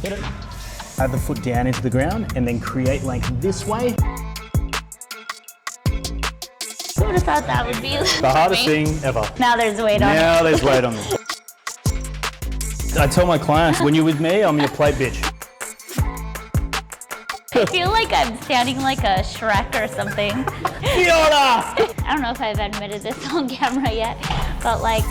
Get it. Add the foot down into the ground and then create length this way. Who would have thought that would be the hardest thing ever. Now there's weight on it. Now there's weight on it. I tell my clients, when you're with me, I'm your plate bitch. I feel like I'm standing like a Shrek or something. Fiona! I don't know if I've admitted this on camera yet, but like...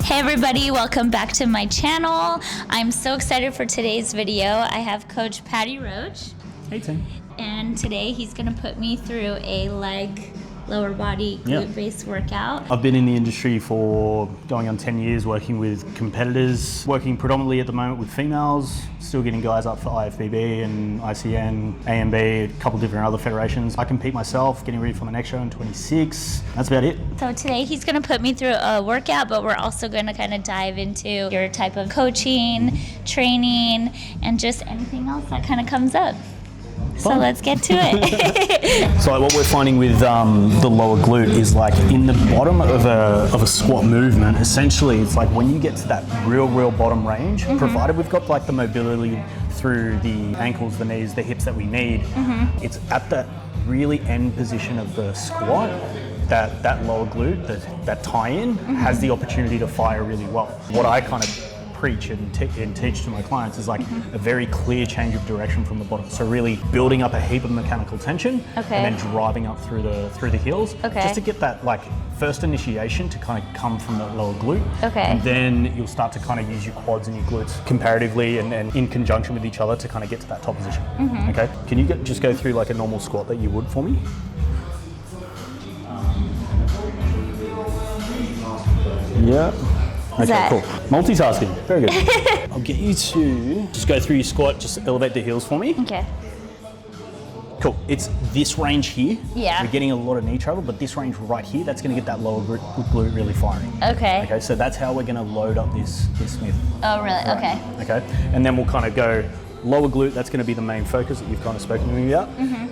Hey everybody, welcome back to my channel. I'm so excited for today's video. I have Coach Patty Roach. Hey Tim. And today he's gonna put me through a leg, lower body, glute-based workout. I've been in the industry for going on 10 years, working with competitors, working predominantly at the moment with females, still getting guys up for IFBB and ICN, AMB, a couple different other federations. I compete myself, getting ready for my next show in 26. That's about it. So today he's gonna put me through a workout, but we're also gonna kind of dive into your type of coaching, training, and just anything else that kind of comes up. So let's get to it. So what we're finding with the lower glute is like in the bottom of a squat movement, essentially it's like when you get to that real bottom range, provided we've got like the mobility through the ankles, the knees, the hips that we need, it's at that really end position of the squat that lower glute, that tie-in has the opportunity to fire really well. What I kind of preach and teach to my clients is like a very clear change of direction from the bottom. So really building up a heap of mechanical tension and then driving up through the heels, just to get that like first initiation to kind of come from that lower glute. And then you'll start to kind of use your quads and your glutes comparatively and in conjunction with each other to kind of get to that top position. Okay, can you just go through like a normal squat that you would for me? Yeah. Okay, cool. Multitasking, very good. I'll get you to just go through your squat, just elevate the heels for me. Okay. Cool, it's this range here. Yeah. We're getting a lot of knee travel, but this range right here, that's gonna get that lower glute really firing. Okay. Okay, so that's how we're gonna load up this Smith. Oh, really? Right. Okay, and then we'll kind of go lower glute, that's gonna be the main focus that you've kind of spoken to me about.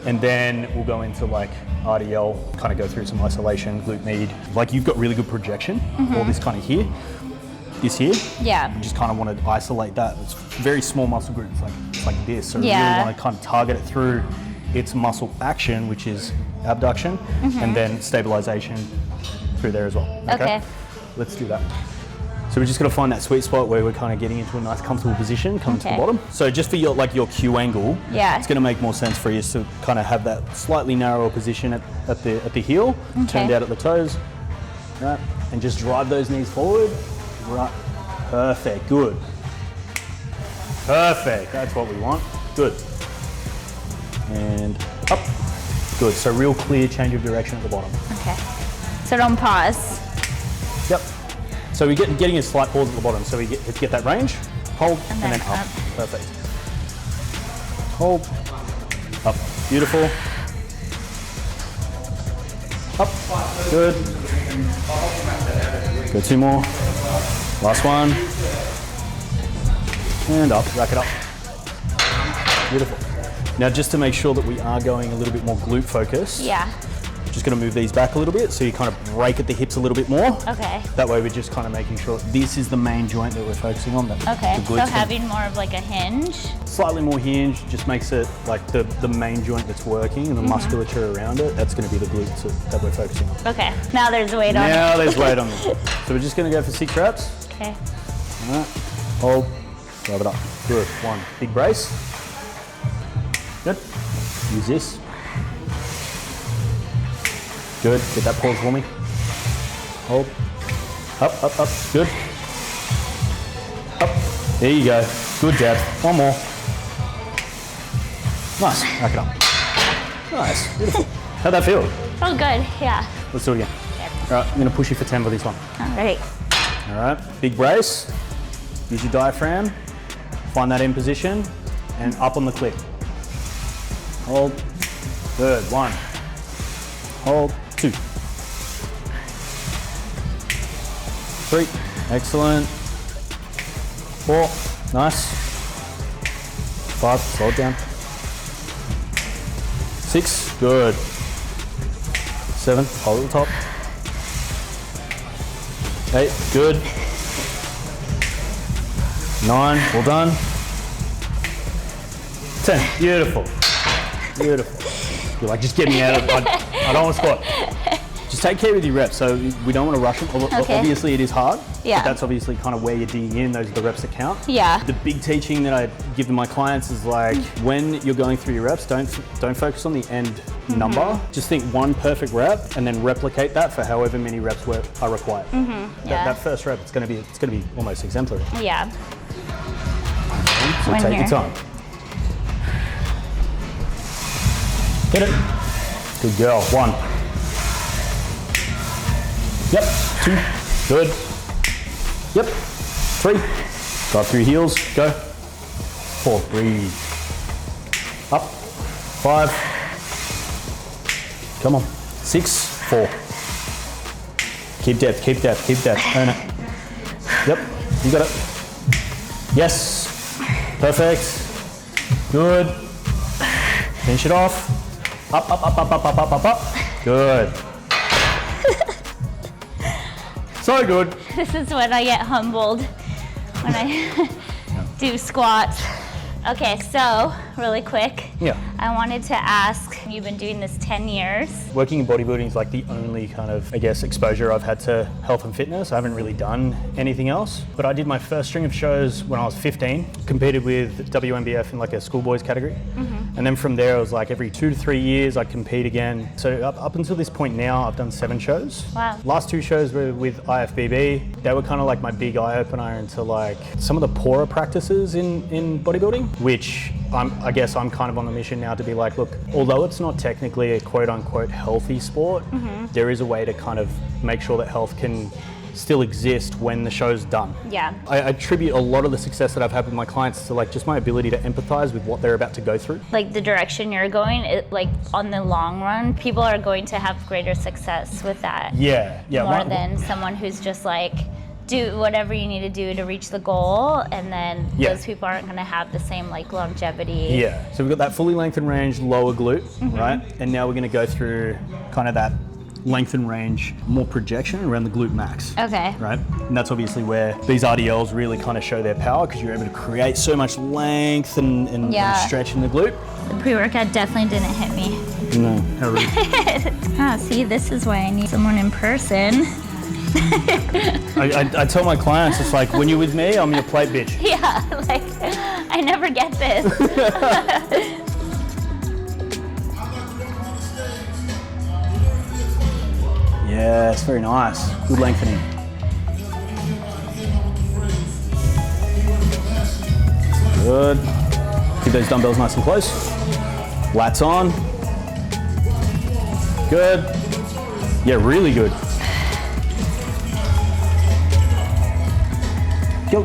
And then we'll go into like RDL, kind of go through some isolation, glute med. Like you've got really good projection, all this kind of here. This here, you just kind of want to isolate that. It's very small muscle group. It's like this. So you really want to kind of target it through its muscle action, which is abduction, and then stabilization through there as well. Okay. Let's do that. So we're just going to find that sweet spot where we're kind of getting into a nice comfortable position, coming to the bottom. So just for your Q angle, it's going to make more sense for you to kind of have that slightly narrower position at the heel, turned out at the toes, right, and just drive those knees forward. Right, perfect, good. Perfect, that's what we want, good. And up, good. So real clear change of direction at the bottom. Okay, so don't pause. Yep, so we're getting a slight pause at the bottom, so we get that range, hold, and then up. Perfect. Hold, up, beautiful. Up, good. Go two more. Last one. And up, rack it up. Beautiful. Now just to make sure that we are going a little bit more glute focused. Just gonna move these back a little bit so you kind of break at the hips a little bit more. That way we're just kind of making sure this is the main joint that we're focusing on. The so having more of like a hinge? Slightly more hinge just makes it like the main joint that's working and the musculature around it, that's gonna be the glutes that we're focusing on. Okay, now there's weight on it. Now there's weight on it. So we're just gonna go for 6 reps. Okay. All right, hold, drive it up. Good, one, big brace. Good, use this. Good, get that pause for me. Hold, up, up, up, good. Up, there you go, good dab, one more. Nice, rack it up. Nice, beautiful. How'd that feel? Oh, good, yeah. Let's do it again. All right, I'm gonna push you for 10 for this one. All right. All right, big brace, use your diaphragm, find that in position, and up on the clip. Hold, good, 1. Hold, 2. 3, excellent. 4, nice. 5, slow it down. 6, good. 7, hold at the top. 8, good. 9, well done. 10, beautiful. Beautiful. You're like, just get me out of it. I don't want to squat. Just take care with your reps. So we don't want to rush them. Okay. Obviously it is hard. Yeah. But that's obviously kind of where you're digging in. Those are the reps that count. Yeah. The big teaching that I give to my clients is like, when you're going through your reps, don't focus on the end number. Just think one perfect rep and then replicate that for however many reps are required. Yeah. That first rep, it's going to be almost exemplary. Yeah. So When take you're- your time. Hit it. Good girl. 1. Yep. 2. Good. Yep. 3. Drive through heels. Go. 4. Breathe. Up. 5. Come on. 6. 4. Keep depth. Keep depth. Keep depth. Earn it. Yep. You got it. Yes. Perfect. Good. Finish it off. Up, up, up, up, up, up, up, up, up. Good. So good. This is when I get humbled, when I do squats. Okay, so really quick, I wanted to ask, you've been doing this 10 years. Working in bodybuilding is like the only kind of, I guess, exposure I've had to health and fitness. I haven't really done anything else. But I did my first string of shows when I was 15, competed with WNBF in like a schoolboys category. And then from there, it was like every 2 to 3 years, I'd compete again. So up until this point now, I've done 7 shows. Wow. Last 2 shows were with IFBB. They were kind of like my big eye opener into like some of the poorer practices in bodybuilding, which I guess I'm kind of on the mission now to be like, look, although it's not technically a quote unquote healthy sport, there is a way to kind of make sure that health can still exist when the show's done. Yeah. I attribute a lot of the success that I've had with my clients to like just my ability to empathize with what they're about to go through. Like the direction you're going, like on the long run, people are going to have greater success with that. Yeah. More than someone who's just like, do whatever you need to do to reach the goal, and then those people aren't going to have the same like longevity. Yeah. So we've got that fully lengthened range lower glute, right? And now we're going to go through kind of that lengthened range, more projection around the glute max. Okay. Right? And that's obviously where these RDLs really kind of show their power, because you're able to create so much length and stretch in the glute. The pre-workout definitely didn't hit me. No, how rude. See, this is why I need someone in person. I tell my clients, it's like, when you're with me, I'm your plate bitch. Yeah, like, I never get this. Yeah, it's very nice. Good lengthening. Good. Keep those dumbbells nice and close. Lats on. Good. Yeah, really good. Go.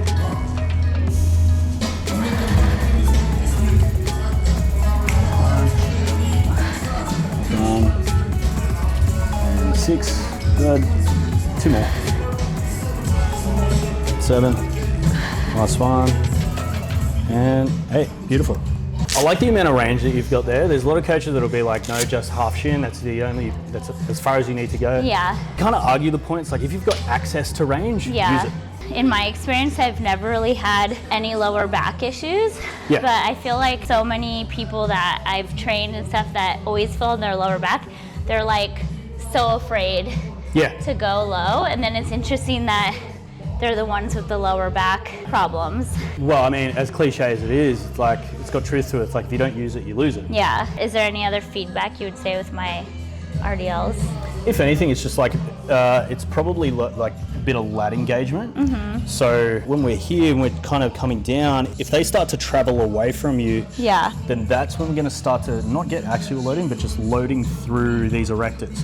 And 6. Good. 2 more. 7. Last one. And 8. Beautiful. I like the amount of range that you've got there. There's a lot of coaches that'll be like, no, just half shin. That's as far as you need to go. Yeah. Kind of argue the points. Like, if you've got access to range, use it. In my experience, I've never really had any lower back issues, but I feel like so many people that I've trained and stuff that always feel in their lower back, they're like so afraid to go low, and then it's interesting that they're the ones with the lower back problems. Well, I mean, as cliche as it is, it's like, it's got truth to it. It's like, if you don't use it, you lose it. Yeah. Is there any other feedback you would say with my RDLs? If anything, it's just like, it's probably like a bit of lat engagement. So when we're here and we're kind of coming down, if they start to travel away from you, then that's when we're going to start to not get axial loading, but just loading through these erectors.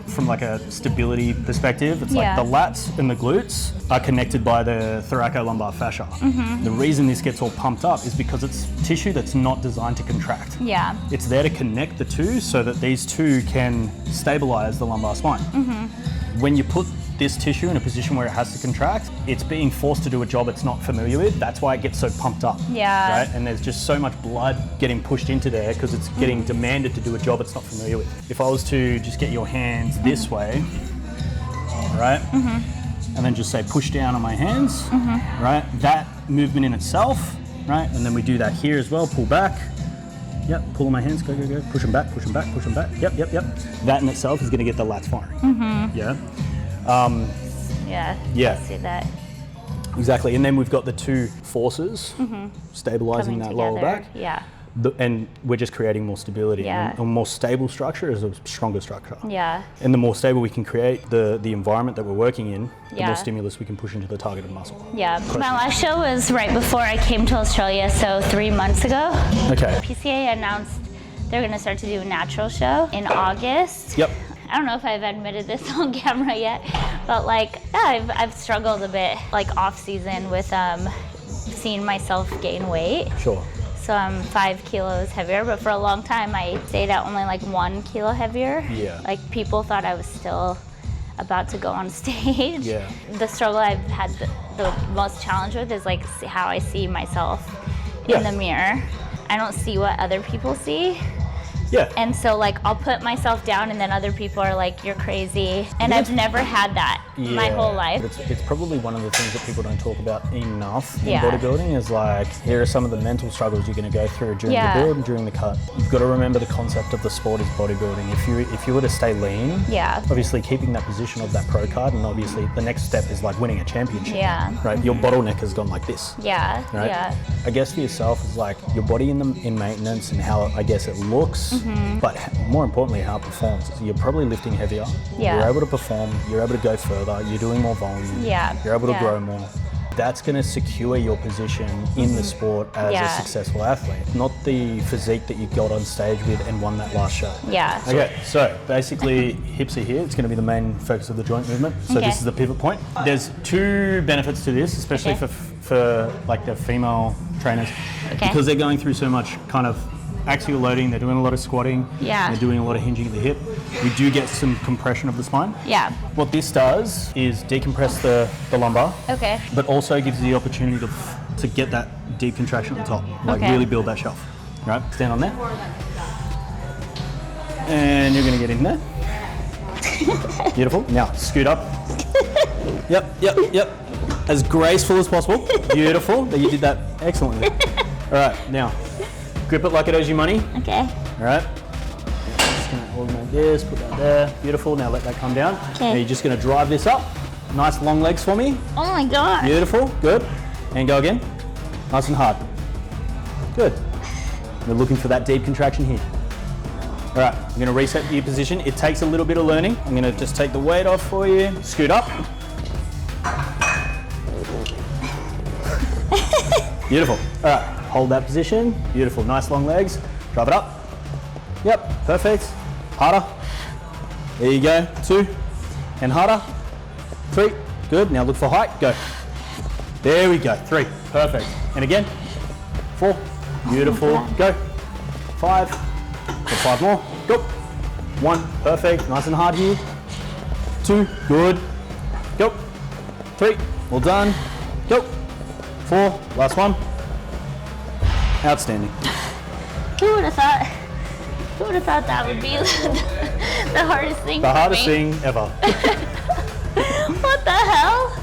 From like a stability perspective, it's like the lats and the glutes are connected by the thoracolumbar fascia. The reason this gets all pumped up is because it's tissue that's not designed to contract. It's there to connect the two so that these two can stabilize the lumbar spine. When you put this tissue in a position where it has to contract, it's being forced to do a job it's not familiar with. That's why it gets so pumped up. Right? And there's just so much blood getting pushed into there because it's getting demanded to do a job it's not familiar with. If I was to just get your hands this way, right? And then just say push down on my hands, right? That movement in itself, right? And then we do that here as well, pull back. Yep, pulling my hands, go, go, go. Push them back, push them back, push them back. Yep, yep, yep. That in itself is gonna get the lats firing. Yeah? Yeah, I see that. Exactly, and then we've got the two forces, stabilizing that lower back. Yeah. And we're just creating more stability. Yeah. And a more stable structure is a stronger structure. Yeah. And the more stable we can create the environment that we're working in, the Yeah. more stimulus we can push into the targeted muscle. Yeah. My last show was right before I came to Australia, so 3 months ago. Okay. PCA announced they're going to start to do a natural show in August. Yep. I don't know if I've admitted this on camera yet, but like, yeah, I've struggled a bit, like off season with seeing myself gain weight. Sure. So I'm 5 kilos heavier, but for a long time I stayed at only like 1 kilo heavier. Yeah. Like people thought I was still about to go on stage. Yeah. The struggle I've had the most challenge with is like how I see myself in the mirror. I don't see what other people see. Yeah. And so like I'll put myself down and then other people are like, you're crazy. And I've never had that my whole life. It's probably one of the things that people don't talk about enough in Yeah. bodybuilding is like, here are some of the mental struggles you're gonna go through during Yeah. the build and during the cut. You've got to remember the concept of the sport is bodybuilding. If you were to stay lean, Yeah. obviously keeping that position of that pro card, and obviously the next step is like winning a championship. Yeah. Right? Your bottleneck has gone like this. Yeah, Right? yeah. I guess for yourself is like your body in maintenance and how I guess it looks, but more importantly how it performs. So you're probably lifting heavier. Yeah. You're able to perform. You're able to go further. You're doing more volume. Yeah. You're able to Yeah. grow more. That's going to secure your position in the sport as Yeah. a successful athlete, not the physique that you got on stage with and won that last show. Yeah. Okay, so basically hips are here. It's going to be the main focus of the joint movement. So Okay. this is the pivot point. There's two benefits to this, especially Okay. for like the female trainers, Okay. because they're going through so much kind of axial loading. They're doing a lot of squatting. Yeah. They're doing a lot of hinging at the hip. We do get some compression of the spine. Yeah. What this does is decompress the lumbar, Okay. but also gives you the opportunity to get that deep contraction at the top, like Okay. really build that shelf. Right, stand on there. And you're gonna get in there. Beautiful. Now, scoot up. Yep, yep, yep. As graceful as possible. Beautiful. That you did that excellently. All right, now, grip it like it owes you money. Okay. All right. Just gonna organize this, put that there. Beautiful. Now let that come down. Okay. Now you're just gonna drive this up. Nice long legs for me. Oh my God. Beautiful. Good. And go again. Nice and hard. Good. We're looking for that deep contraction here. All right. I'm gonna reset your position. It takes a little bit of learning. I'm gonna just take the weight off for you. Scoot up. Beautiful. All right. Hold that position. Beautiful. Nice long legs. Drive it up. Yep. Perfect. Harder. There you go. 2. And harder. 3. Good. Now look for height. Go. There we go. 3. Perfect. And again. 4. Beautiful. Go. 5. Go 5 more. Go. 1. Perfect. Nice and hard here. 2. Good. Go. 3. Well done. Go. 4. Last one. Outstanding. Who would have thought? Who would have thought that would be the hardest thing? The for hardest me? thing ever. What the hell?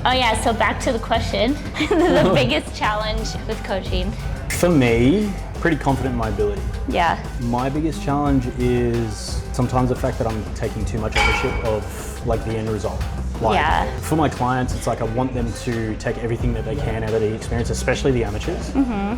Oh yeah. So back to the question. The biggest challenge with coaching. For me, pretty confident in my ability. Yeah. My biggest challenge is sometimes the fact that I'm taking too much ownership of like the end result. Like, Yeah. for my clients, it's like I want them to take everything that they can out of the experience, especially the amateurs,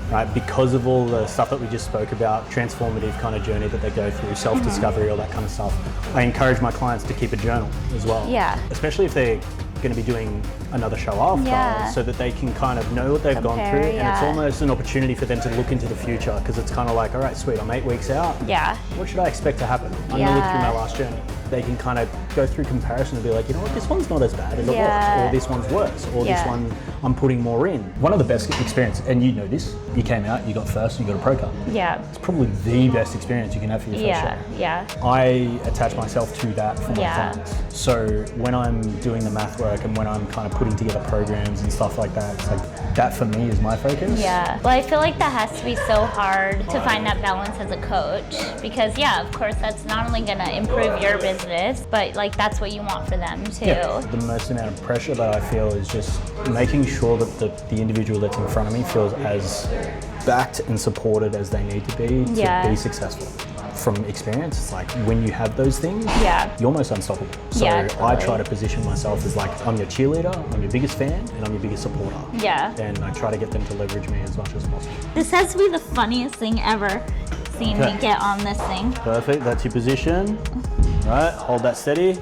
right? Because of all the stuff that we just spoke about, transformative kind of journey that they go through, self-discovery, all that kind of stuff. I encourage my clients to keep a journal as well. Yeah. Especially if they're going to be doing another show after, Yeah. so that they can kind of know what they've gone Compare, through, and it's yeah. almost an opportunity for them to look into the future, because it's kind of like, all right, sweet, I'm 8 weeks out. Yeah. What should I expect to happen? I'm going to look through Yeah. my last journey. They can kind of go through comparison and be like, you know what, this one's not as bad as it Yeah. was, or this one's worse, or this Yeah. one I'm putting more in. One of the best experience, and you know this, you came out, you got first, and you got a pro card. Yeah. It's probably the best experience you can have for your first Yeah. show. Yeah. I attach myself to that for my Yeah. clients. So when I'm doing the math work and when I'm kind of putting together programs and stuff like that, it's like that for me is my focus. Yeah. Well, I feel like that has to be so hard to find that balance as a coach, because yeah, of course, that's not only going to improve your business, but like like that's what you want for them too. Yeah. The most amount of pressure that I feel is just making sure that the individual that's in front of me feels as backed and supported as they need to be be successful. From experience, it's like when you have those things, you're almost unstoppable. So I try to position myself as like, I'm your cheerleader, I'm your biggest fan, and I'm your biggest supporter. Yeah. And I try to get them to leverage me as much as possible. This has to be the funniest thing ever, seeing me get on this thing. Perfect, that's your position. Right, hold that steady,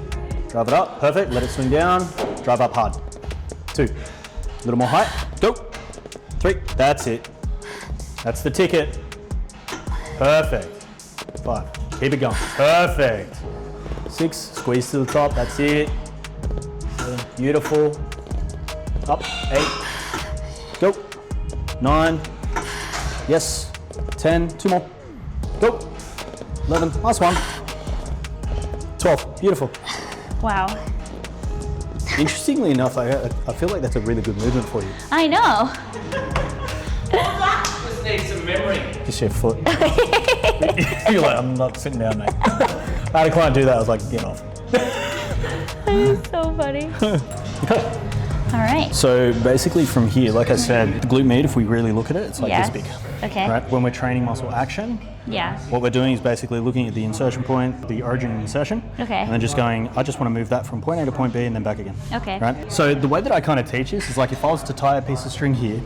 drive it up, perfect, let it swing down, drive up hard. 2, a little more height, go. 3, that's it. That's the ticket. Perfect. 5, keep it going. Perfect. 6, squeeze to the top, that's it. 7, beautiful. Up, 8, go. 9, yes. 10, 2 more, go. 11, last one. 12, beautiful. Wow. Interestingly enough, I feel like that's a really good movement for you. I know. Just need some memory. Just your foot. You're like, I'm not sitting down, mate. I had a client do that, I was like, get off. That is so funny. Okay. All right. So basically from here, like I said, the glute med, if we really look at it, it's like this big. Okay. Right? When we're training muscle action, what we're doing is basically looking at the insertion point, the origin and insertion, and then just going, I just want to move that from point A to point B and then back again. Okay. Right? So the way that I kind of teach this is like if I was to tie a piece of string here,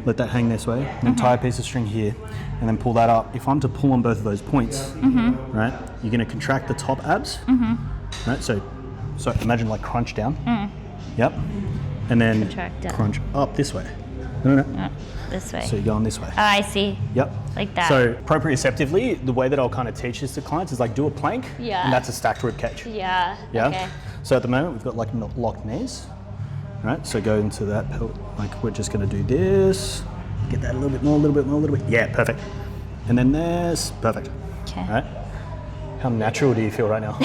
let that hang this way, and then tie a piece of string here, and then pull that up. If I'm to pull on both of those points, right, you're going to contract the top abs, right? So imagine like crunch down, yep, and then crunch up this way. No. This way. So you're going this way. Oh, I see. Yep. Like that. So proprioceptively, the way that I'll kind of teach this to clients is like do a plank, and that's a stacked rib cage. Yeah. Okay. So at the moment we've got like locked knees, right? So go into that, like we're just going to do this, get that a little bit more, a little bit. Yeah, perfect. And then this, perfect. Okay. Right? How natural do you feel right now?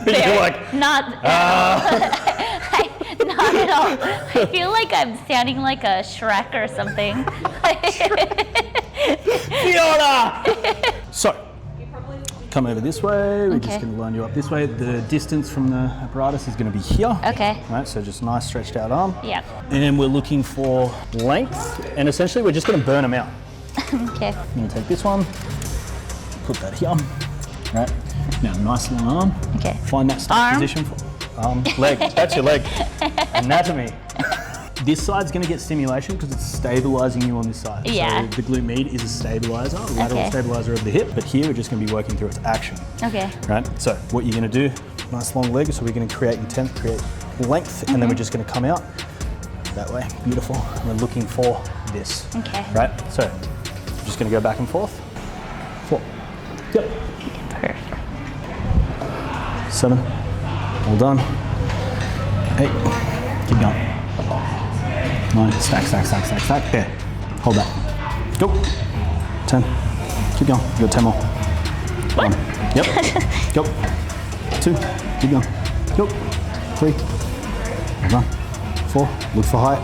You're like, not not at all. I feel like I'm sounding like a Shrek or something. Fiona! So, come over this way. We're just going to line you up this way. The distance from the apparatus is going to be here. Okay. Right, so just nice stretched out arm. Yeah. And we're looking for length, and essentially we're just going to burn them out. Okay. I'm going to take this one, put that here. Right. Now, nice long arm. Okay. Find that start position for leg. That's your leg. Anatomy. This side's going to get stimulation because it's stabilizing you on this side. Yeah. So the glute med is a stabilizer, a lateral stabilizer of the hip, but here we're just going to be working through its action. Okay. Right. So what you're going to do, nice long leg. So we're going to create intent, create length, and then we're just going to come out that way. Beautiful. And we're looking for this. Okay. Right. So I'm just going to go back and forth. 4. Yep. Perfect. 7. All done. 8. Keep going. 9. Stack. There. Hold that. Go. 10. Keep going. You got 10 more. What? 1. Yep. Go. 2. Keep going. Go. 3. Hold on. 4. Look for height.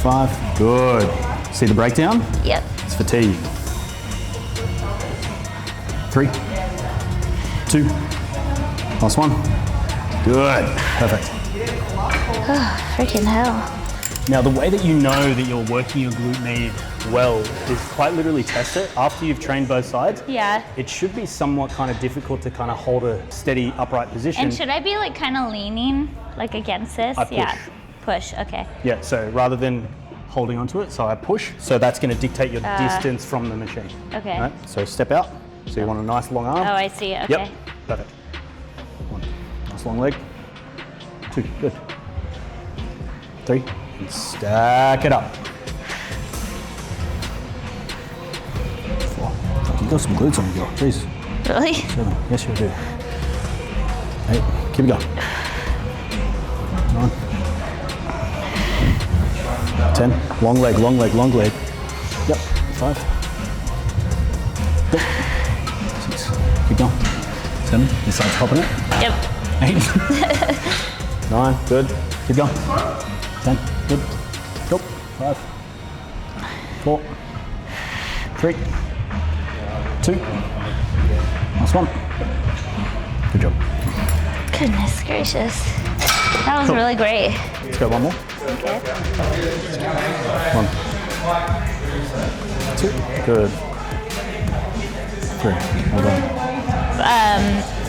5. Good. See the breakdown? Yep. It's fatigue. 3. 2. Last one. Good. Perfect. Freaking hell. Now, the way that you know that you're working your glute med well is quite literally test it after you've trained both sides. Yeah. It should be somewhat kind of difficult to kind of hold a steady upright position. And should I be like kind of leaning like against this? I push. Yeah. Push. Okay. Yeah. So rather than holding onto it, so I push. So that's going to dictate your distance from the machine. Okay. Right? So step out. So you want a nice long arm. Oh, I see. Okay. Yep. Perfect. 1. Nice long leg. 2. Good. 3. And stack it up. 4. You got some glutes on you, jeez. Really? 7. Yes, you do. 8. Keep it going. 9. 10. Long leg. Yep. 5. Yep. 6. Keep going. 7. This side's popping it. Yep. 8. 9. Good. Keep going. 10. Good. Go. 5. 4. 3. 2. Last one. Good job. Goodness gracious. That was really great. Let's go one more. Okay. 1, 2, good. 3, hold on.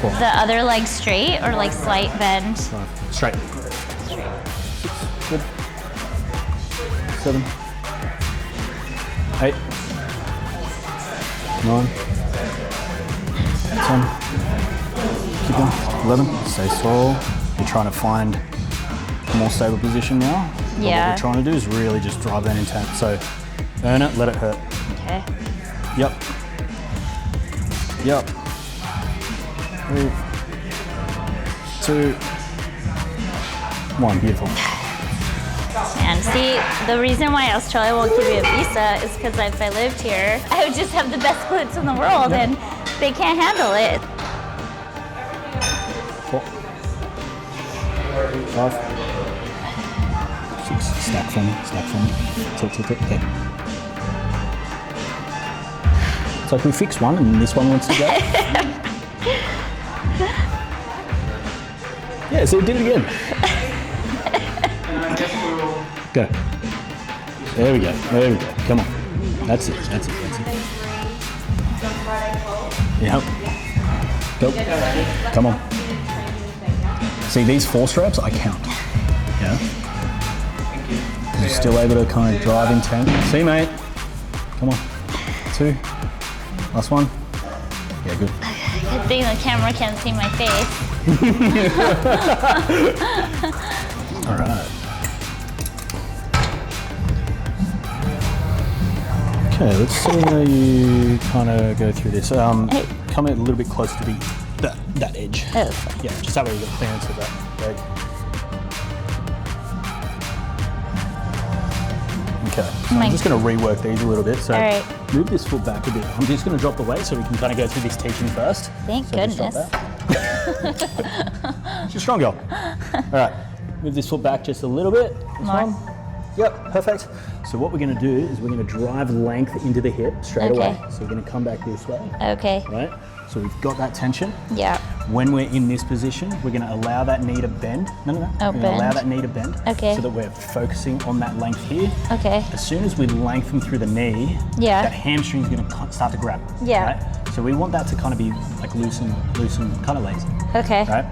4, The other leg straight or like slight bend? 5, straight. 6, good. 7, 8, 9, 10. Keep going. 11. Stay tall. You're trying to find a more stable position now. But Yeah. what we're trying to do is really just drive that intent. So earn it, let it hurt. Okay. Yep. Yep. 3, 2, 1. Beautiful. And see, the reason why Australia won't give you a visa is because if I lived here, I would just have the best glutes in the world, and they can't handle it. 4, 5, 6. Stack for me. Stack for me. Tilt, tilt, tilt. Okay. It's like we fix one and this one wants to go. Yeah, so we did it again. Go. There we go. There we go. Come on. That's it. That's it. That's it. Yep. Go. Come on. See, these force reps, I count. Yeah. You're still able to kind of drive intent. See, mate. Come on. 2. Last one. Yeah, good. Good thing the camera can't see my face. All right. Okay, let's see how you kind of go through this. Come a little bit closer to that edge. Oh. Yeah, just that way you get clearance of that leg. Okay, so I'm just going to rework these a little bit. So move this foot back a bit. I'm just going to drop the weight so we can kind of go through this teaching first. Thank so goodness. She's a strong girl. All right, move this foot back just a little bit. This one. Yep, perfect. So what we're going to do is we're going to drive length into the hip straight away. So we're going to come back this way. Okay. Right? So we've got that tension. Yeah. When we're in this position, we're going to allow that knee to bend. No. Oh, we're going to allow that knee to bend. Okay. So that we're focusing on that length here. Okay. As soon as we lengthen through the knee, that hamstring is going to start to grab. Yeah. Right? So we want that to kind of be like loose and kind of lazy. Okay. Right?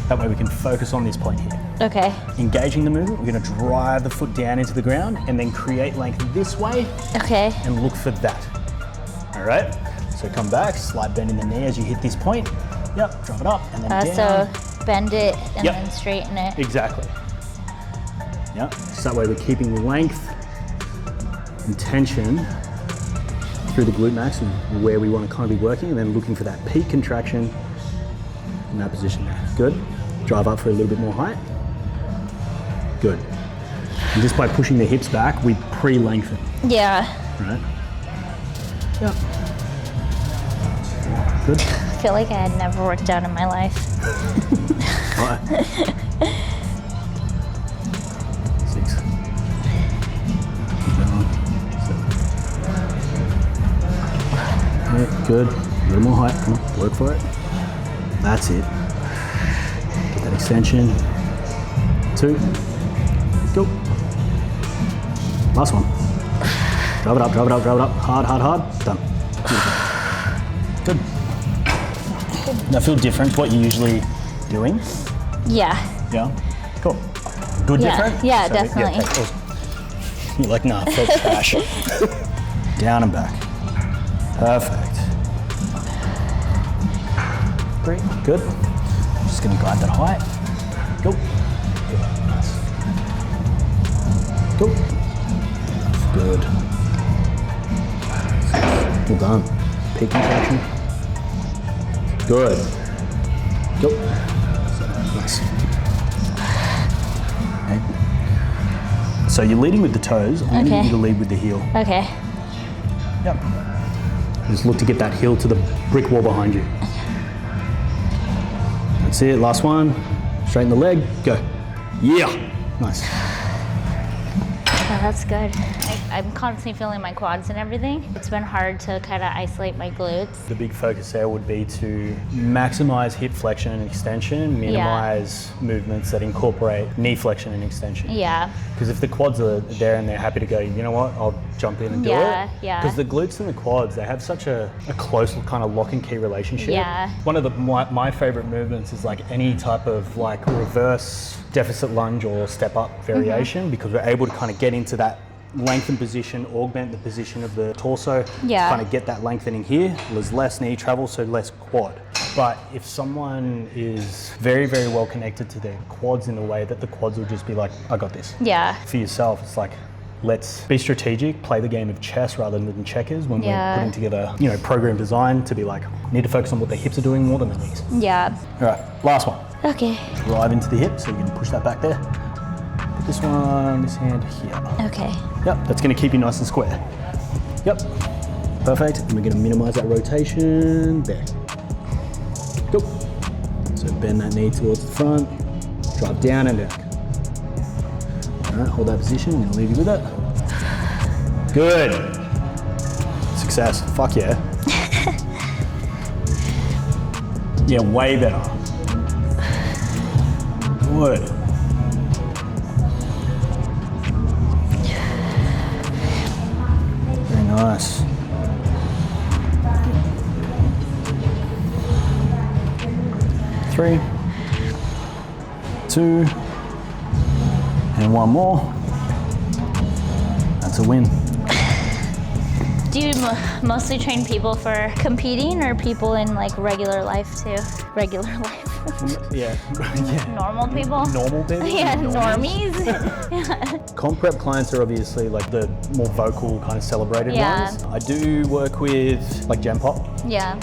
That way we can focus on this point here. Okay. Engaging the movement, we're going to drive the foot down into the ground and then create length this way. Okay. And look for that. All right? So come back, slight bend in the knee as you hit this point. Yep, drop it up and then down. So bend it and then straighten it. Exactly. Yep, so that way we're keeping length and tension through the glute max and where we want to kind of be working, and then looking for that peak contraction in that position there. Good. Drive up for a little bit more height. Good. And just by pushing the hips back, we pre-lengthen. Yeah. Right? Yep. Good. I feel like I had never worked out in my life. 5, 6, 7, 8. Good. A little more height. Come on, work for it. That's it. Get that extension. 2. Go. Last one. Drive it up, drive it up, drive it up. Hard, hard, hard. Done. Good. Now feel different to what you're usually doing? Yeah. Yeah? Cool. Good different? Yeah, So, definitely. Yeah, okay, awesome. You're like, nah, felt trash. Down and back. Perfect. Great. Good. Just gonna guide that height. Go. Good. Nice. Go. Good. Well done. Peak contraction. Good. Go. Nice. Okay. So you're leading with the toes. I'm going to need you to lead with the heel. Okay. Yep. Just look to get that heel to the brick wall behind you. That's it. Last one. Straighten the leg. Go. Yeah. Nice. Oh, that's good. I'm constantly feeling my quads and everything. It's been hard to kind of isolate my glutes. The big focus there would be to maximize hip flexion and extension, minimize movements that incorporate knee flexion and extension. Yeah. Because if the quads are there and they're happy to go, you know what, I'll jump in and do it. Yeah. Because the glutes and the quads, they have such a close kind of lock and key relationship. Yeah. One of my favorite movements is like any type of like reverse deficit lunge or step up variation, because we're able to kind of get into that lengthen position, augment the position of the torso, kind of get that lengthening here. There's less knee travel, so less quad. But if someone is very, very well connected to their quads in the way that the quads will just be like, I got this. Yeah. For yourself, it's like, let's be strategic, play the game of chess rather than checkers when we're putting together, you know, program design to be like, need to focus on what the hips are doing more than the knees. Yeah. All right, last one. Okay. Drive into the hip, so you can push that back there. Put this one, this hand here. Okay. Yep, that's gonna keep you nice and square. Yep, perfect. And we're gonna minimize that rotation there. Go. So bend that knee towards the front, drive down and down. All right, hold that position, I'm gonna leave you with it. Good. Success, fuck yeah. Yeah, way better. Good. Very nice. Three, two, and one more. That's a win. Do you mostly train people for competing or people in like regular life too? Regular life? Yeah. Normal people? Normal people? Yeah, normies. Comp prep clients are obviously like the more vocal kind of celebrated ones. I do work with like Gen Pop. Yeah.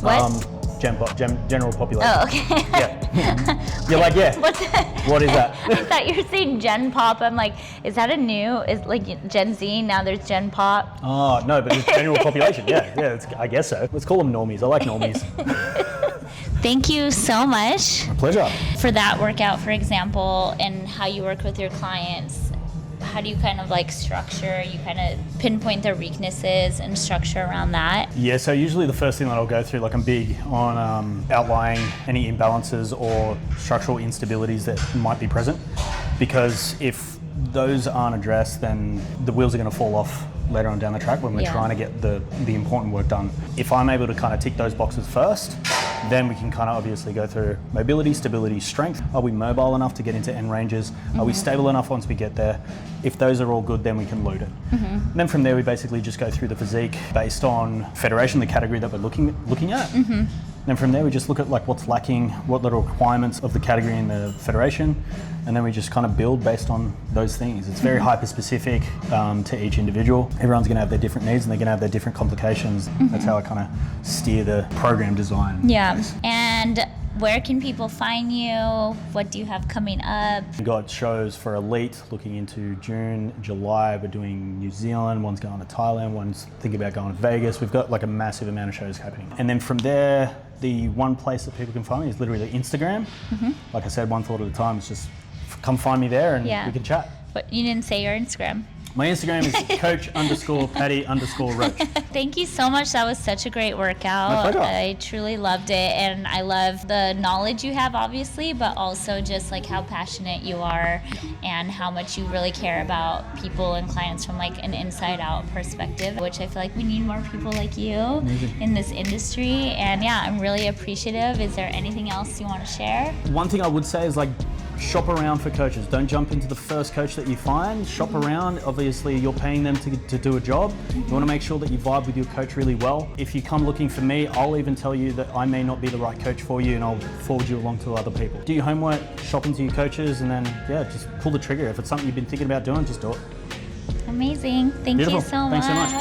What? Gen Pop, general population. Oh, okay. Yeah. You're like, yeah. What's that? What is that? I thought you were saying Gen Pop. I'm like, is that a new? Is like Gen Z now? There's Gen Pop. Oh no, but it's general population. Yeah. I guess so. Let's call them normies. I like normies. Thank you so much. My pleasure. For that workout, for example, and how you work with your clients. How do you kind of like structure, you kind of pinpoint their weaknesses and structure around that? Yeah, so usually the first thing that I'll go through, like I'm big on outlining any imbalances or structural instabilities that might be present, because if those aren't addressed, then the wheels are going to fall off later on down the track when we're trying to get the important work done. If I'm able to kind of tick those boxes first, then we can kind of obviously go through mobility, stability, strength. Are we mobile enough to get into end ranges? Are we stable enough once we get there? If those are all good, then we can load it. And then from there, we basically just go through the physique based on federation, the category that we're looking at. Then from there, we just look at like what's lacking, what are the requirements of the category in the federation, and then we just kind of build based on those things. It's very hyper specific to each individual. Everyone's gonna have their different needs and they're gonna have their different complications. That's how I kind of steer the program design. Yeah, and where can people find you? What do you have coming up? We've got shows for Elite looking into June, July. We're doing New Zealand, one's going to Thailand, one's thinking about going to Vegas. We've got like a massive amount of shows happening. And then from there, the one place that people can find me is literally Instagram. Like I said, one thought at a time. It's just come find me there and we can chat. But you didn't say your Instagram. My Instagram is Coach_Patty_Roach. Thank you so much. That was such a great workout. My pleasure. I truly loved it, and I love the knowledge you have, obviously, but also just like how passionate you are and how much you really care about people and clients from like an inside-out perspective, which I feel like we need more people like you in this industry. And yeah, I'm really appreciative. Is there anything else you want to share? One thing I would say is like, shop around for coaches. Don't jump into the first coach that you find. Shop around. Obviously, you're paying them to do a job. You want to make sure that you vibe with your coach really well. If you come looking for me, I'll even tell you that I may not be the right coach for you, and I'll forward you along to other people. Do your homework, shop into your coaches, and then just pull the trigger. If it's something you've been thinking about doing, just do it. Amazing. Thank you so much. Thanks so much.